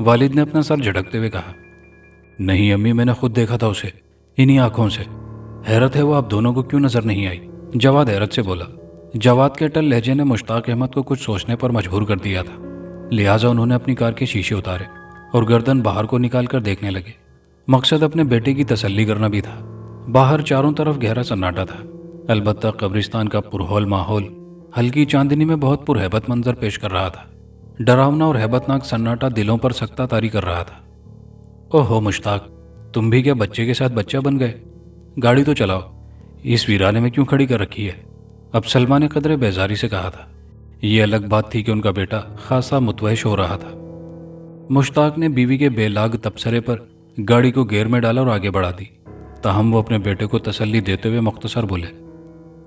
والد نے اپنا سر جھٹکتے ہوئے کہا، نہیں امی، میں نے خود دیکھا تھا اسے، انہی آنکھوں سے۔ حیرت ہے وہ آپ دونوں کو کیوں نظر نہیں آئی؟ جواد حیرت سے بولا۔ جواد کے ٹل لہجے نے مشتاق احمد کو کچھ سوچنے پر مجبور کر دیا تھا، لہٰذا انہوں نے اپنی کار کے شیشے اتارے اور گردن باہر کو نکال کر دیکھنے لگے۔ مقصد اپنے بیٹے کی تسلی کرنا بھی تھا۔ باہر چاروں طرف گہرا سناٹا تھا، البتہ قبرستان کا پرہول ماحول ہلکی چاندنی میں بہت پرہیبت منظر پیش کر رہا تھا۔ ڈراؤنا اور ہیبت ناک سناٹا دلوں پر سکتہ طاری کر رہا تھا۔ اوہو مشتاق، تم بھی کیا بچے کے ساتھ بچہ بن گئے؟ گاڑی تو چلاؤ، اس ویرانے میں کیوں کھڑی کر رکھی ہے؟ اب سلمہ نے قدرے بیزاری سے کہا تھا۔ یہ الگ بات تھی کہ ان کا بیٹا خاصا متوحش ہو رہا تھا۔ مشتاق نے بیوی کے بے لاگ تبصرے پر گاڑی کو گیئر میں ڈالا اور آگے بڑھا دی، تاہم وہ اپنے بیٹے کو تسلی دیتے ہوئے مختصر بولے،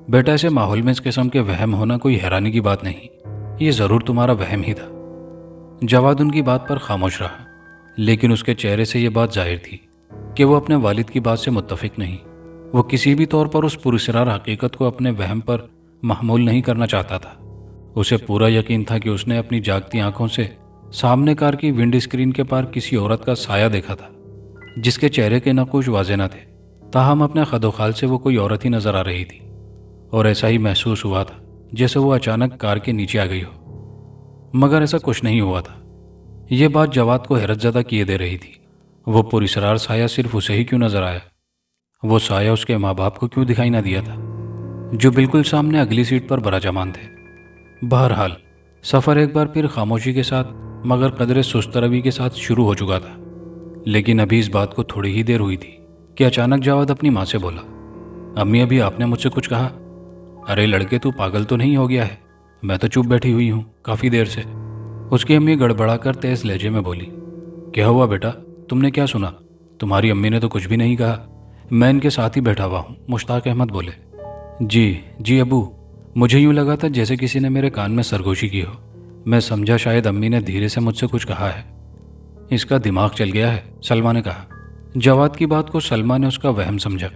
بیٹا ایسے ماحول میں اس قسم کے وہم ہونا کوئی حیرانی کی بات نہیں، یہ ضرور تمہارا وہم ہی تھا۔ جواد ان کی بات پر خاموش رہا، لیکن اس کے چہرے سے یہ بات ظاہر تھی کہ وہ اپنے والد کی بات سے متفق نہیں۔ وہ کسی بھی طور پر اس پراسرار حقیقت کو اپنے وہم پر محمول نہیں کرنا چاہتا تھا۔ اسے پورا یقین تھا کہ اس نے اپنی جاگتی آنکھوں سے سامنے کار کی ونڈ اسکرین کے پار کسی عورت کا سایہ دیکھا تھا، جس کے چہرے کے نقوش واضح نہ تھے، تاہم اپنے خد و خال سے وہ کوئی عورت ہی نظر آ رہی تھی، اور ایسا ہی محسوس ہوا تھا جیسے وہ اچانک کار کے نیچے آ گئی ہو، مگر ایسا کچھ نہیں ہوا تھا۔ یہ بات جواد کو حیرت زدہ کیے دے رہی تھی۔ وہ پراسرار سایہ صرف اسے ہی کیوں نظر آیا؟ وہ سایہ اس کے ماں باپ کو کیوں دکھائی نہ دیا تھا، جو بالکل سامنے اگلی سیٹ پر براجمان تھے؟ بہرحال سفر ایک بار پھر خاموشی کے ساتھ مگر قدرے سست روی کے ساتھ شروع ہو چکا تھا، لیکن ابھی اس بات کو تھوڑی ہی دیر ہوئی تھی کہ اچانک جواد اپنی ماں سے بولا، امی ابھی آپ نے مجھ سے کچھ کہا؟ ارے لڑکے، تو پاگل تو نہیں ہو گیا ہے؟ میں تو چپ بیٹھی ہوئی ہوں کافی دیر سے۔ اس کی امی گڑبڑا کر تیز لہجے میں بولی، کیا ہوا بیٹا؟ تم نے کیا سنا؟ تمہاری امی نے تو کچھ بھی نہیں کہا، میں ان کے ساتھ ہی بیٹھا ہوا ہوں، مشتاق احمد بولے۔ جی ابو، مجھے یوں لگا تھا جیسے کسی نے میرے کان میں سرگوشی کی ہو، میں سمجھا شاید امی نے دھیرے سے مجھ سے کچھ کہا ہے۔ اس کا دماغ چل گیا ہے، سلمہ نے کہا۔ جواد کی بات کو سلمہ نے اس کا وہم سمجھا،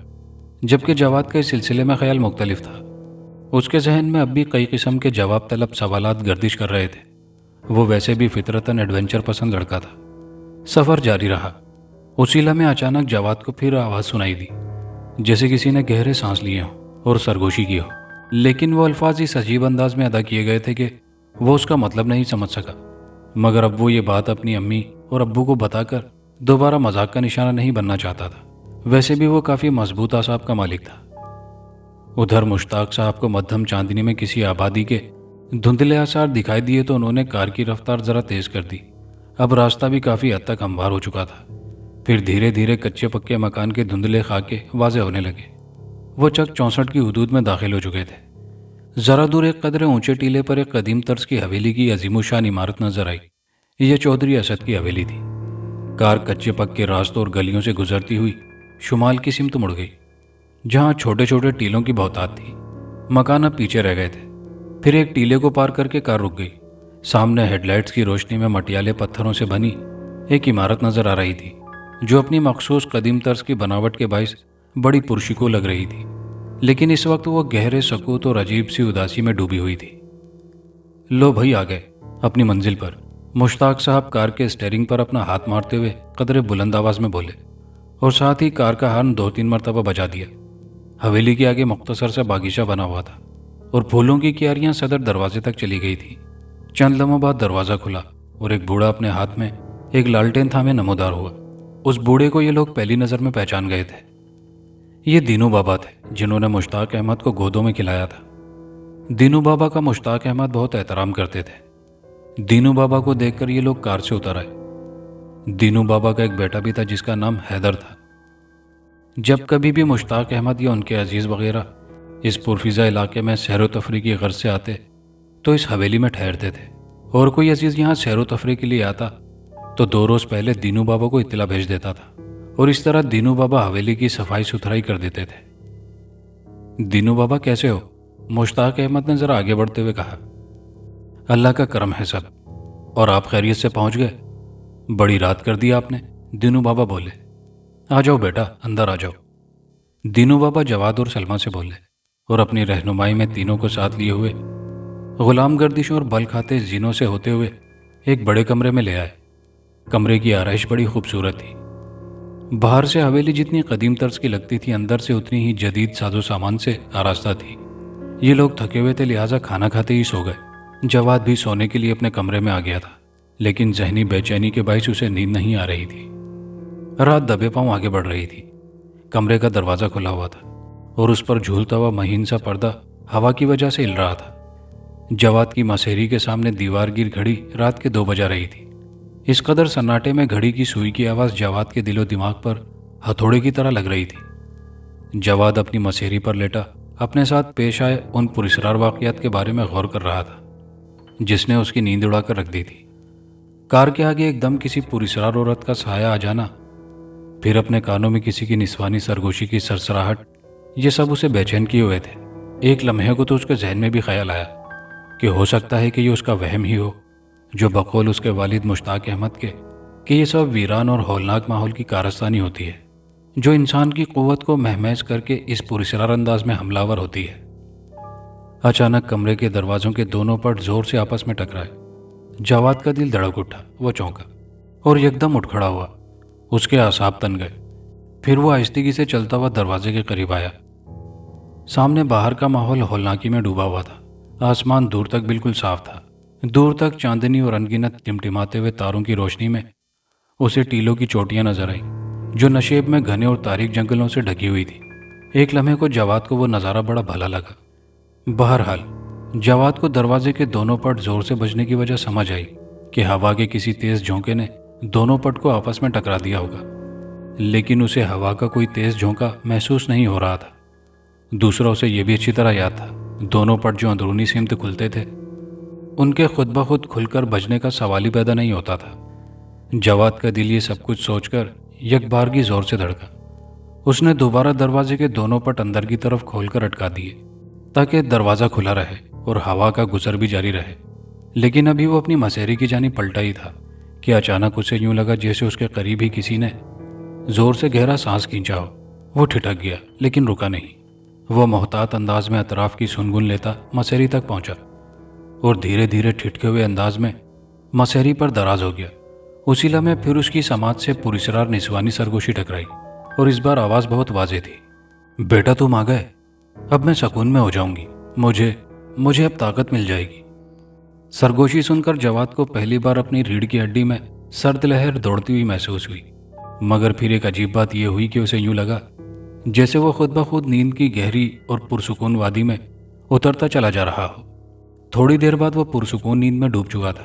جبکہ جواد کا اس سلسلے میں خیال مختلف تھا۔ اس کے ذہن میں اب بھی کئی قسم کے جواب طلب سوالات گردش کر رہے تھے۔ وہ ویسے بھی فطرتاً ایڈونچر پسند لڑکا تھا۔ سفر جاری رہا۔ اسی لمحے اچانک جواد کو پھر آواز سنائی دی، جیسے کسی نے گہرے سانس لیے ہوں اور سرگوشی کی ہو، لیکن وہ الفاظ اس عجیب انداز میں ادا کیے گئے تھے کہ وہ اس کا مطلب نہیں سمجھ سکا۔ مگر اب وہ یہ بات اپنی امی اور ابو کو بتا کر دوبارہ مذاق کا نشانہ نہیں بننا چاہتا تھا۔ ویسے بھی وہ کافی مضبوط اعصاب کا مالک تھا۔ ادھر مشتاق صاحب کو مدھم چاندنی میں کسی آبادی کے دھندلے آثار دکھائی دیے تو انہوں نے کار کی رفتار ذرا تیز کر دی۔ اب راستہ بھی کافی حد تک ہموار ہو چکا تھا۔ پھر دھیرے دھیرے کچے پکے مکان کے دھندلے خاکے واضح ہونے لگے۔ وہ چک 64 کی حدود میں داخل ہو چکے تھے۔ ذرا دور ایک قدرے اونچے ٹیلے پر ایک قدیم طرز کی حویلی کی عظیم الشان عمارت نظر آئی۔ یہ چودھری اسد کی حویلی تھی۔ کار کچے پکے راستوں اور گلیوں سے گزرتی ہوئی شمال کی سمت مڑ گئی، جہاں چھوٹے چھوٹے ٹیلوں کی بہتات تھی۔ مکان اب پیچھے رہ گئے تھے۔ پھر ایک ٹیلے کو پار کر کے کار رک گئی۔ سامنے ہیڈ لائٹس کی روشنی میں مٹیالے پتھروں سے بنی ایک عمارت نظر آ رہی تھی، جو اپنی مخصوص قدیم طرز کی بناوٹ کے باعث بڑی پرشکو لگ رہی تھی، لیکن اس وقت وہ گہرے سکوت اور عجیب سی اداسی میں ڈوبی ہوئی تھی۔ لو بھائی آ گئے اپنی منزل پر، مشتاق صاحب کار کے اسٹیئرنگ پر اپنا ہاتھ مارتے ہوئے قدرے بلند آواز میں بولے، اور ساتھ ہی کار کا ہارن 2-3 مرتبہ بجا دیا۔ حویلی کے آگے مختصر سا باغیچہ بنا ہوا تھا اور پھولوں کی کیاریاں صدر دروازے تک چلی گئی تھی۔ چند لمحوں بعد دروازہ کھلا اور ایک بوڑھا اپنے ہاتھ میں ایک لالٹین تھامے نمودار ہوا۔ اس بوڑھے کو یہ لوگ پہلی نظر میں پہچان گئے تھے۔ یہ دینو بابا تھے، جنہوں نے مشتاق احمد کو گودوں میں کھلایا تھا۔ دینو بابا کا مشتاق احمد بہت احترام کرتے تھے۔ دینو بابا کو دیکھ کر یہ لوگ کار سے اتر آئے۔ دینو بابا کا ایک بیٹا بھی تھا جس کا نام حیدر تھا۔ جب کبھی بھی مشتاق احمد یا ان کے عزیز وغیرہ اس پرفضا علاقے میں سیر و تفریح کی غرض سے آتے تو اس حویلی میں ٹھہرتے تھے، اور کوئی عزیز یہاں سیر و تفریح کے لیے آتا تو 2 روز پہلے دینو بابا کو اطلاع بھیج دیتا تھا، اور اس طرح دینو بابا حویلی کی صفائی ستھرائی کر دیتے تھے۔ دینو بابا کیسے ہو؟ مشتاق احمد نے ذرا آگے بڑھتے ہوئے کہا۔ اللہ کا کرم ہے سب، اور آپ خیریت سے پہنچ گئے؟ بڑی رات کر دی آپ نے، دینو بابا بولے۔ آ جاؤ بیٹا، اندر آ جاؤ، دینو بابا جواد اور سلمہ سے بولے، اور اپنی رہنمائی میں تینوں کو ساتھ لیے ہوئے غلام گردشوں اور بل کھاتے زینوں سے ہوتے ہوئے ایک بڑے کمرے میں لے آئے۔ کمرے کی آرائش بڑی خوبصورت تھی۔ باہر سے حویلی جتنی قدیم طرز کی لگتی تھی، اندر سے اتنی ہی جدید ساز و سامان سے آراستہ تھی۔ یہ لوگ تھکے ہوئے تھے، لہٰذا کھانا کھاتے ہی سو گئے۔ جواد بھی سونے کے لیے اپنے کمرے میں آ گیا تھا، لیکن ذہنی بے چینی کے باعث اسے نیند نہیں آ رہی تھی۔ رات دبے پاؤں آگے بڑھ رہی تھی۔ کمرے کا دروازہ کھلا ہوا تھا اور اس پر جھولتا ہوا مہین سا پردہ ہوا کی وجہ سے ہل رہا تھا۔ جواد کی مسیری کے سامنے دیوار گیر گھڑی رات کے 2 بجا رہی تھی۔ اس قدر سناٹے میں گھڑی کی سوئی کی آواز جواد کے دل و دماغ پر ہتھوڑے کی طرح لگ رہی تھی۔ جواد اپنی مسیری پر لیٹا اپنے ساتھ پیش آئے ان پراسرار واقعات کے بارے میں غور کر رہا تھا جس نے اس کی نیند اڑا کر رکھ دی تھی۔ کار کے آگے ایک دم کسی پراسرار عورت کا سایہ آ جانا، پھر اپنے کانوں میں کسی کی نسوانی سرگوشی کی سرسراہٹ، یہ سب اسے بے چین کیے ہوئے تھے۔ ایک لمحے کو تو اس کے ذہن میں بھی خیال آیا کہ ہو سکتا ہے کہ یہ اس کا وہم ہی ہو، جو بقول اس کے والد مشتاق احمد کے کہ یہ سب ویران اور ہولناک ماحول کی کارستانی ہوتی ہے جو انسان کی قوت کو مہمیز کر کے اس پراسرار انداز میں حملہ آور ہوتی ہے۔ اچانک کمرے کے دروازوں کے دونوں پٹ زور سے آپس میں ٹکرائے۔ جواد کا دل دھڑک اٹھا، وہ چونکا اور یکدم اٹھ کھڑا ہوا۔ اس کے اعصاب تن گئے۔ پھر وہ آہستگی سے چلتا ہوا دروازے کے قریب آیا۔ سامنے باہر کا ماحول ہولناکی میں ڈوبا ہوا تھا۔ آسمان دور تک بالکل صاف تھا۔ دور تک چاندنی اور انگنت ٹمٹماتے ہوئے تاروں کی روشنی میں اسے ٹیلوں کی چوٹیاں نظر آئیں جو نشیب میں گھنے اور تاریک جنگلوں سے ڈھکی ہوئی تھی۔ ایک لمحے کو جواد کو وہ نظارہ بڑا بھلا لگا۔ بہرحال جواد کو دروازے کے دونوں پٹ زور سے بجنے کی وجہ سمجھ آئی کہ ہوا کے کسی تیز جھونکے نے دونوں پٹ کو آپس میں ٹکرا دیا ہوگا، لیکن اسے ہوا کا کوئی تیز جھونکا محسوس نہیں ہو رہا تھا۔ دوسرا، اسے یہ بھی اچھی طرح یاد تھا، دونوں پٹ جو اندرونی سمت کھلتے تھے ان کے خود بخود کھل کر بجنے کا سوال ہی پیدا نہیں ہوتا تھا۔ جواد کا دل یہ سب کچھ سوچ کر یک بارگی زور سے دھڑکا۔ اس نے دوبارہ دروازے کے دونوں پٹ اندر کی طرف کھول کر اٹکا دیے تاکہ دروازہ کھلا رہے اور ہوا کا گزر بھی جاری رہے، لیکن ابھی وہ اپنی مسیری کی جانب پلٹا ہی تھا کہ اچانک اسے یوں لگا جیسے اس کے قریب ہی کسی نے زور سے گہرا سانس کھینچا ہو۔ وہ ٹھٹک گیا لیکن رکا نہیں۔ وہ محتاط انداز میں اطراف کی سنگن لیتا مسیری تک پہنچا اور دھیرے دھیرے ٹھٹکے ہوئے انداز میں مسیری پر دراز ہو گیا۔ اسی لمحے پھر اس کی سماعت سے پراسرار نسوانی سرگوشی ٹکرائی اور اس بار آواز بہت واضح تھی۔ بیٹا تم آ گئے، اب میں سکون میں ہو جاؤں گی، مجھے اب طاقت مل جائے گی۔ سرگوشی سن کر جواد کو پہلی بار اپنی ریڑھ کی ہڈی میں سرد لہر دوڑتی ہوئی محسوس ہوئی، مگر پھر ایک عجیب بات یہ ہوئی کہ اسے یوں لگا جیسے وہ خود بخود نیند کی گہری اور پرسکون وادی میں اترتا چلا جا رہا ہو۔ تھوڑی دیر بعد وہ پرسکون نیند میں ڈوب چکا تھا۔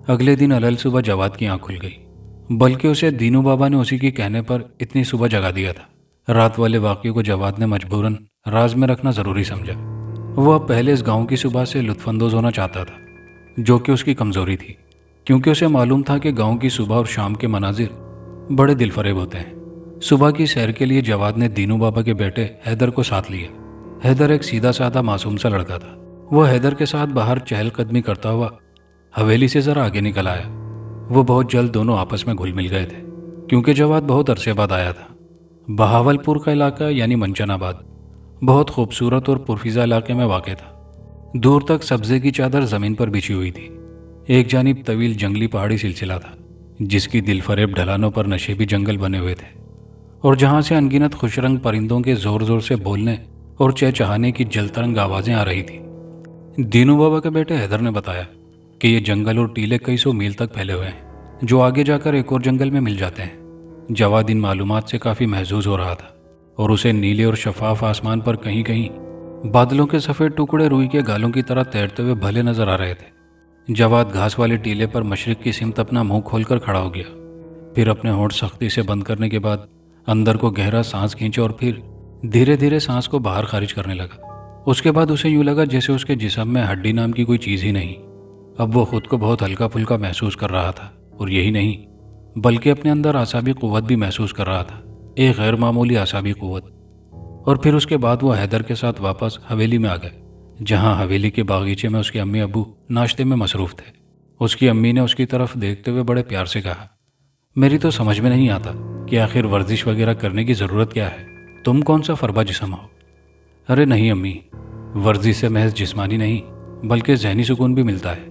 اگلے دن علل صبح جواد کی آنکھ کھل گئی، بلکہ اسے دینو بابا نے اسی کے کہنے پر اتنی صبح جگا دیا تھا۔ رات والے واقعے کو جواد نے مجبوراً راز میں رکھنا ضروری سمجھا۔ وہ اب پہلے اس گاؤں کی صبح سے لطف اندوز ہونا چاہتا تھا، جو کہ اس کی کمزوری تھی، کیونکہ اسے معلوم تھا کہ گاؤں کی صبح اور شام کے مناظر بڑے دل فریب ہوتے ہیں۔ صبح کی سیر کے لیے جواد نے دینو بابا کے بیٹے حیدر کو ساتھ لیا۔ حیدر ایک سیدھا سادہ معصوم سا لڑکا تھا۔ وہ حیدر کے ساتھ باہر چہل قدمی کرتا ہوا حویلی سے ذرا آگے نکل آیا۔ وہ بہت جلد دونوں آپس میں گھل مل گئے تھے، کیونکہ جواد بہت عرصے بعد آیا تھا۔ بہاول پور کا علاقہ یعنی منچن آباد بہت خوبصورت اور پرفیزہ علاقے میں واقع تھا۔ دور تک سبزے کی چادر زمین پر بچھی ہوئی تھی۔ ایک جانب طویل جنگلی پہاڑی سلسلہ تھا جس کی دل فریب ڈھلانوں پر نشیبی جنگل بنے ہوئے تھے، اور جہاں سے انگنت خوش رنگ پرندوں کے زور زور سے بولنے اور چہچہانے کی جلترنگ آوازیں آ رہی تھیں۔ دینو بابا کے بیٹے حیدر نے بتایا کہ یہ جنگل اور ٹیلے کئی سو میل تک پھیلے ہوئے ہیں جو آگے جا کر ایک اور جنگل میں مل جاتے ہیں۔ جواد ان معلومات سے کافی محظوظ ہو رہا تھا اور اسے نیلے اور شفاف آسمان پر کہیں کہیں بادلوں کے سفید ٹکڑے روئی کے گالوں کی طرح تیرتے ہوئے بھلے نظر آ رہے تھے۔ جواد گھاس والے ٹیلے پر مشرق کی سمت اپنا منہ کھول کر کھڑا ہو گیا، پھر اپنے ہونٹ سختی سے بند کرنے کے بعد اندر کو گہرا سانس کھینچا اور پھر دھیرے دھیرے سانس کو باہر خارج کرنے لگا۔ اس کے بعد اسے یوں لگا جیسے اس کے جسم میں ہڈی نام کی کوئی چیز ہی نہیں۔ اب وہ خود کو بہت ہلکا پھلکا محسوس کر رہا تھا، اور یہی نہیں بلکہ اپنے اندر اعصابی قوت بھی محسوس کر رہا تھا، ایک غیر معمولی اعصابی قوت۔ اور پھر اس کے بعد وہ حیدر کے ساتھ واپس حویلی میں آ گئے، جہاں حویلی کے باغیچے میں اس کے امی ابو ناشتے میں مصروف تھے۔ اس کی امی نے اس کی طرف دیکھتے ہوئے بڑے پیار سے کہا، میری تو سمجھ میں نہیں آتا کہ آخر ورزش وغیرہ کرنے کی ضرورت کیا ہے، تم کون سا فربا جسم ہو؟ ارے نہیں امی، ورزش سے محض جسمانی نہیں بلکہ ذہنی سکون بھی ملتا ہے۔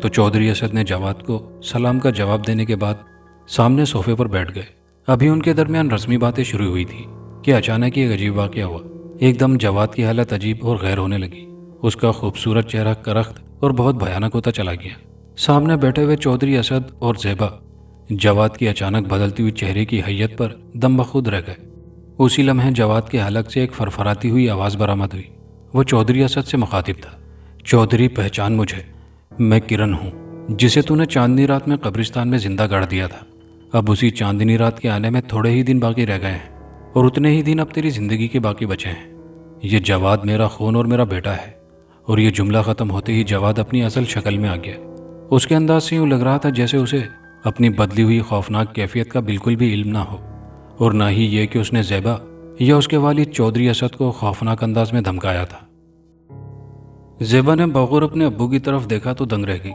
تو چودھری اسد نے جواد کو سلام کا جواب دینے کے بعد سامنے صوفے پر بیٹھ گئے۔ ابھی ان کے درمیان رسمی باتیں شروع ہوئی تھی کہ اچانک ایک عجیب واقعہ ہوا۔ ایک دم جواد کی حالت عجیب اور غیر ہونے لگی۔ اس کا خوبصورت چہرہ کرخت اور بہت بھیانک ہوتا چلا گیا۔ سامنے بیٹھے ہوئے چودھری اسد اور زیبا جواد کی اچانک بدلتی ہوئی چہرے کی حیت پر دم بخود رہ گئے۔ اسی لمحے جواد کے حلق سے ایک فرفراتی ہوئی آواز برآمد ہوئی۔ وہ چودھری اسد سے مخاطب تھا۔ چودھری، پہچان مجھے، میں کرن ہوں، جسے تو نے چاندنی رات میں قبرستان میں زندہ گاڑ دیا تھا۔ اب اسی چاندنی رات کے آنے میں تھوڑے ہی دن باقی رہ گئے ہیں اور اتنے ہی دن اب تیری زندگی کے باقی بچے ہیں۔ یہ جواد میرا خون اور میرا بیٹا ہے۔ اور یہ جملہ ختم ہوتے ہی جواد اپنی اصل شکل میں آ گیا۔ اس کے انداز سے یوں لگ رہا تھا جیسے اسے اپنی بدلی ہوئی خوفناک کیفیت کا بالکل بھی علم نہ ہو، اور نہ ہی یہ کہ اس نے زیبا یا اس کے والد چودھری اسد کو خوفناک انداز میں دھمکایا تھا۔ زیبا نے بغور اپنے ابو کی طرف دیکھا تو دنگ رہ گئی،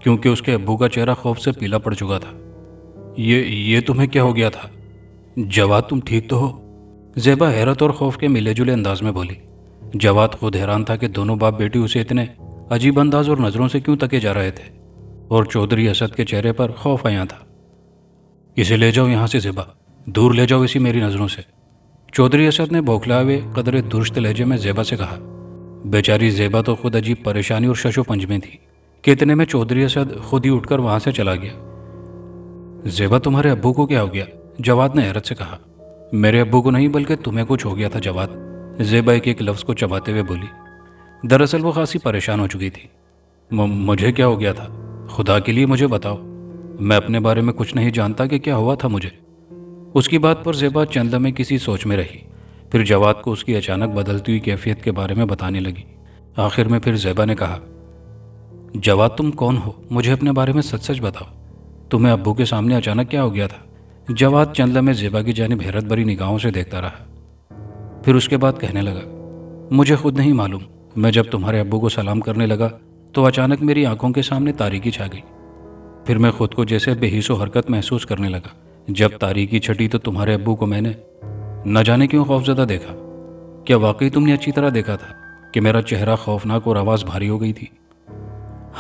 کیونکہ اس کے ابو کا چہرہ خوف سے پیلا پڑ چکا تھا۔ یہ تمہیں کیا ہو گیا تھا؟ جواد، تم ٹھیک تو ہو؟ زیبا حیرت اور خوف کے ملے جلے انداز میں بولی۔ جواد خود حیران تھا کہ دونوں باپ بیٹی اسے اتنے عجیب انداز اور نظروں سے کیوں تکے جا رہے تھے، اور چودھری اسد کے چہرے پر خوف آیا تھا۔ اسے لے جاؤ یہاں سے زیبا، دور لے جاؤ اسی میری نظروں سے، چودھری اسد نے بوکھلائے ہوئے قدرے درست لہجے میں زیبا سے کہا۔ بیچاری زیبا تو خود عجیب پریشانی اور شش و پنج میں تھی کہ اتنے میں چودھری اسد خود ہی اٹھ کر وہاں سے چلا گیا۔ زیبا، تمہارے ابو کو کیا ہو گیا؟ جواد نے حیرت سے کہا۔ میرے ابو کو نہیں، بلکہ تمہیں کچھ ہو گیا تھا جواد، زیبا ایک لفظ کو چباتے ہوئے بولی۔ دراصل وہ خاصی پریشان ہو چکی تھی۔ مجھے کیا ہو گیا تھا؟ خدا کے لیے مجھے بتاؤ، میں اپنے بارے میں کچھ نہیں جانتا کہ کیا ہوا تھا مجھے۔ اس کی بات پر زیبا چند لمحے کسی سوچ میں رہی، پھر جواد کو اس کی اچانک بدلتی ہوئی کیفیت کے بارے میں بتانے لگی۔ آخر میں پھر زیبا نے کہا، جواد، تم کون ہو؟ مجھے اپنے بارے میں سچ سچ بتاؤ، تمہیں ابو کے سامنے اچانک کیا ہو گیا تھا؟ جواد چند لمحے زیبا کی جانب حیرت بھری نگاہوں سے دیکھتا رہا، پھر اس کے بعد کہنے لگا، مجھے خود نہیں معلوم، میں جب تمہارے ابو کو سلام کرنے لگا تو اچانک میری آنکھوں کے سامنے تاریکی چھا گئی، پھر میں خود کو جیسے بے حس و حرکت محسوس کرنے لگا۔ جب تاریکی چھٹی تو تمہارے ابو کو میں نے نہ جانے کیوں خوفزدہ دیکھا۔ کیا واقعی تم نے اچھی طرح دیکھا تھا کہ میرا چہرہ خوفناک اور آواز بھاری ہو گئی تھی؟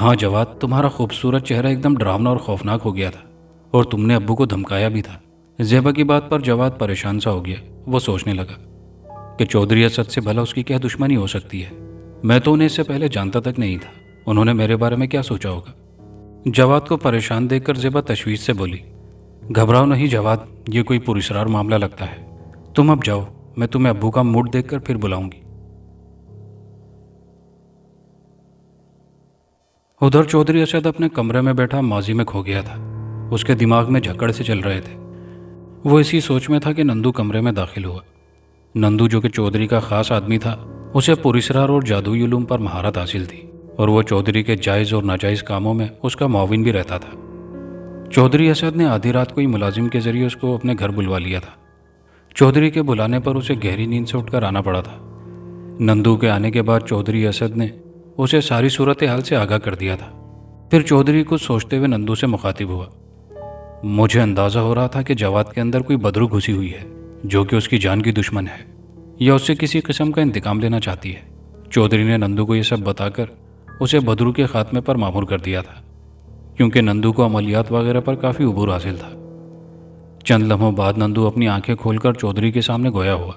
ہاں جواد، تمہارا خوبصورت چہرہ ایک دم ڈراؤنا اور خوفناک ہو گیا تھا، اور تم نے ابو کو دھمکایا بھی تھا۔ زیبا کی بات پر جواد پریشان سا ہو گیا۔ وہ سوچنے لگا کہ چودھری اسد سے بھلا اس کی کیا دشمنی ہو سکتی ہے؟ میں تو انہیں اس سے پہلے جانتا تک نہیں تھا، انہوں نے میرے بارے میں کیا سوچا ہوگا؟ جواد کو پریشان دیکھ کر زیبا تشویش سے بولی، گھبراؤ نہیں جواد، یہ کوئی پراسرار معاملہ لگتا ہے، تم اب جاؤ، میں تمہیں ابو کا موڈ دیکھ کر پھر بلاؤں گی۔ ادھر چودھری اسد اپنے کمرے میں بیٹھا ماضی میں کھو گیا تھا۔ اس کے دماغ میں جھکڑ سے چل رہے تھے۔ وہ اسی سوچ میں تھا کہ نندو کمرے میں داخل ہوا۔ نندو، جو کہ چودھری کا خاص آدمی تھا، اسے پراسرار اور جادوئی علوم پر مہارت حاصل تھی، اور وہ چودھری کے جائز اور ناجائز کاموں میں اس کا معاون بھی رہتا تھا۔ چودھری اسد نے آدھی رات کو ہی ملازم کے ذریعے اس کو اپنے گھر بلوا لیا تھا۔ چودھری کے بلانے پر اسے گہری نیند سے اٹھ کر آنا پڑا تھا۔ نندو کے آنے کے بعد چودھری اسد نے اسے ساری صورتحال سے آگاہ کر دیا تھا۔ پھر چودھری کچھ سوچتے ہوئے نندو سے مخاطب ہوا، مجھے اندازہ ہو رہا تھا کہ جواد کے اندر کوئی بدرو گھسی ہوئی ہے جو کہ اس کی جان کی دشمن ہے، یا اس سے کسی قسم کا انتقام لینا چاہتی ہے۔ چودھری نے نندو کو یہ سب بتا کر اسے بدرو کے خاتمے پر مامور کر دیا تھا، کیونکہ نندو کو عملیات وغیرہ پر کافی عبور حاصل تھا۔ چند لمحوں بعد نندو اپنی آنکھیں کھول کر چودھری کے سامنے گویا ہوا۔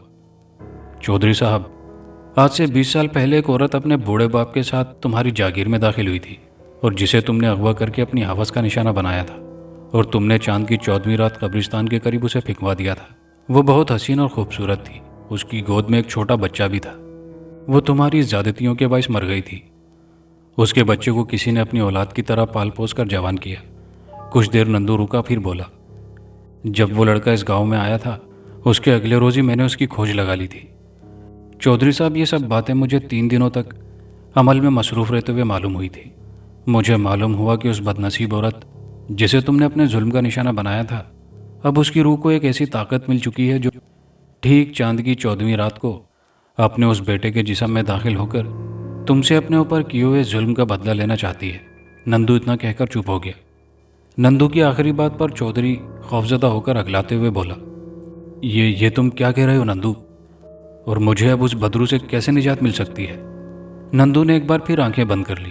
چودھری صاحب، آج سے 20 سال پہلے ایک عورت اپنے بوڑھے باپ کے ساتھ تمہاری جاگیر میں داخل ہوئی تھی، اور جسے تم نے اغوا کر کے اپنی ہوس کا نشانہ بنایا تھا، اور تم نے چاند کی 14ویں رات قبرستان کے قریب اسے پھینکوا دیا تھا۔ وہ بہت حسین اور خوبصورت تھی، اس کی گود میں ایک چھوٹا بچہ بھی تھا۔ وہ تمہاری زیادتیوں کے باعث مر گئی تھی۔ اس کے بچے کو کسی نے اپنی اولاد کی طرح پال پوس کر جوان کیا۔ کچھ دیر نندو رکا، پھر بولا، جب وہ لڑکا اس گاؤں میں آیا تھا، اس کے اگلے روز ہی میں نے اس کی کھوج لگا لی تھی۔ چودھری صاحب، یہ سب باتیں مجھے 3 دنوں تک عمل میں مصروف رہتے ہوئے معلوم ہوئی تھی۔ مجھے معلوم ہوا کہ اس بدنصیب عورت جسے تم نے اپنے ظلم کا نشانہ بنایا تھا، اب اس کی روح کو ایک ایسی طاقت مل چکی ہے جو ٹھیک چاند کی 14ویں رات کو اپنے اس بیٹے کے جسم میں داخل ہو کر تم سے اپنے اوپر کیے ہوئے ظلم کا بدلہ لینا چاہتی ہے۔ نندو اتنا کہہ کر چپ ہو گیا۔ نندو کی آخری بات پر چودھری خوفزدہ ہو کر اگلاتے ہوئے بولا، یہ تم کیا کہہ رہے ہو نندو؟ اور مجھے اب اس بدرو سے کیسے نجات مل سکتی ہے؟ نندو نے ایک بار پھر آنکھیں بند کر لی۔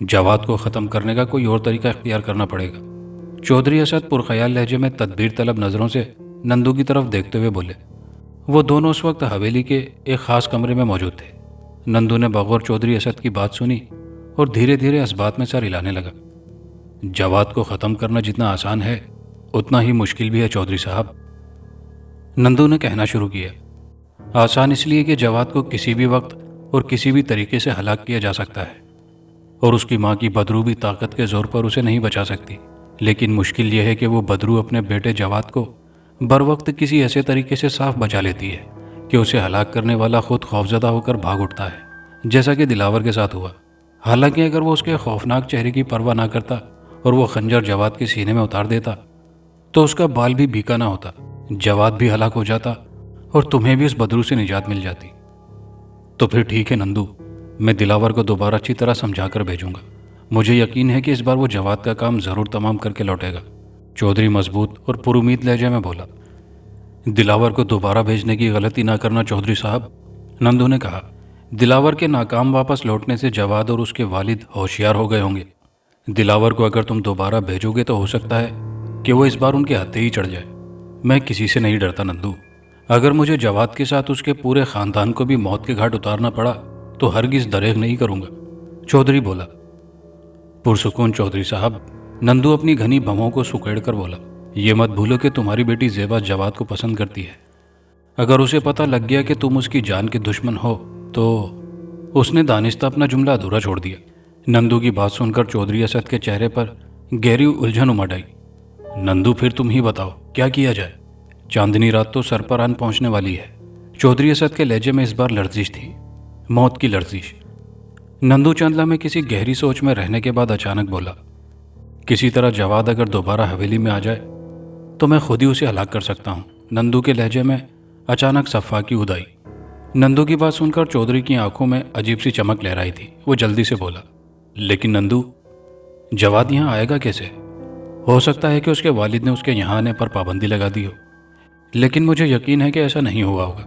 جواد کو ختم کرنے کا کوئی اور طریقہ اختیار کرنا پڑے گا۔ چودھری اسد پرخیال لہجے میں تدبیر طلب نظروں سے نندو کی طرف دیکھتے ہوئے بولے۔ وہ دونوں اس وقت حویلی کے ایک خاص کمرے میں موجود تھے۔ نندو نے بغور چودھری اسد کی بات سنی اور دھیرے دھیرے اس بات میں سر ہلانے لگا۔ جواد کو ختم کرنا جتنا آسان ہے اتنا ہی مشکل بھی ہے چودھری صاحب، نندو نے کہنا شروع کیا۔ آسان اس لیے کہ جواد کو کسی بھی وقت اور کسی بھی طریقے سے ہلاک کیا جا سکتا ہے اور اس کی ماں کی بدروبی طاقت کے زور پر اسے نہیں بچا سکتی، لیکن مشکل یہ ہے کہ وہ بدرو اپنے بیٹے جواد کو بر وقت کسی ایسے طریقے سے صاف بچا لیتی ہے کہ اسے ہلاک کرنے والا خود خوفزدہ ہو کر بھاگ اٹھتا ہے، جیسا کہ دلاور کے ساتھ ہوا۔ حالانکہ اگر وہ اس کے خوفناک چہرے کی پرواہ نہ کرتا اور وہ خنجر جواد کے سینے میں اتار دیتا تو اس کا بال بھی بھیکا نہ ہوتا، جواد بھی ہلاک ہو جاتا اور تمہیں بھی اس بدرو سے نجات مل جاتی۔ تو پھر ٹھیک ہے نندو، میں دلاور کو دوبارہ اچھی طرح سمجھا کر بھیجوں گا۔ مجھے یقین ہے کہ اس بار وہ جواد کا کام ضرور تمام کر کے لوٹے گا، چودھری مضبوط اور پر امید لہجے میں بولا۔ دلاور کو دوبارہ بھیجنے کی غلطی نہ کرنا چودھری صاحب، نندو نے کہا۔ دلاور کے ناکام واپس لوٹنے سے جواد اور اس کے والد ہوشیار ہو گئے ہوں گے۔ دلاور کو اگر تم دوبارہ بھیجو گے تو ہو سکتا ہے کہ وہ اس بار ان کے ہاتھے ہی چڑھ جائے۔ میں کسی سے نہیں ڈرتا نندو، اگر مجھے جواد کے ساتھ اس کے پورے خاندان کو بھی موت کے گھاٹ اتارنا پڑا تو ہرگز دریغ نہیں کروں گا، چودھری بولا۔ پرسکون چودھری صاحب، نندو اپنی گھنی بھووں کو سکیڑ کر بولا۔ یہ مت بھولو کہ تمہاری بیٹی زیبا جواد کو پسند کرتی ہے۔ اگر اسے پتہ لگ گیا کہ تم اس کی جان کے دشمن ہو تو… اس نے دانستہ اپنا جملہ ادھورا چھوڑ دیا۔ نندو کی بات سن کر چودھری اسد کے چہرے پر گہری الجھن امڈ آئی۔ نندو پھر تم ہی بتاؤ کیا کیا جائے؟ چاندنی رات تو سر پر آن پہنچنے والی ہے۔ چودھری اسد کے لہجے میں اس بار لرزش تھی، موت کی لرزش۔ نندو چند لمحے کسی گہری سوچ میں رہنے کے بعد اچانک بولا، کسی طرح جواد اگر دوبارہ حویلی میں آ جائے تو میں خود ہی اسے ہلاک کر سکتا ہوں۔ نندو کے لہجے میں اچانک صفاقی اود آئی۔ نندو کی بات سن کر چودھری کی آنکھوں میں عجیب سی چمک لہرائی تھی۔ وہ جلدی سے بولا، لیکن نندو، جواد یہاں آئے گا کیسے؟ ہو سکتا ہے کہ اس کے والد نے اس کے یہاں آنے پر پابندی لگا دی ہو، لیکن مجھے یقین ہے کہ ایسا نہیں ہوا ہوگا،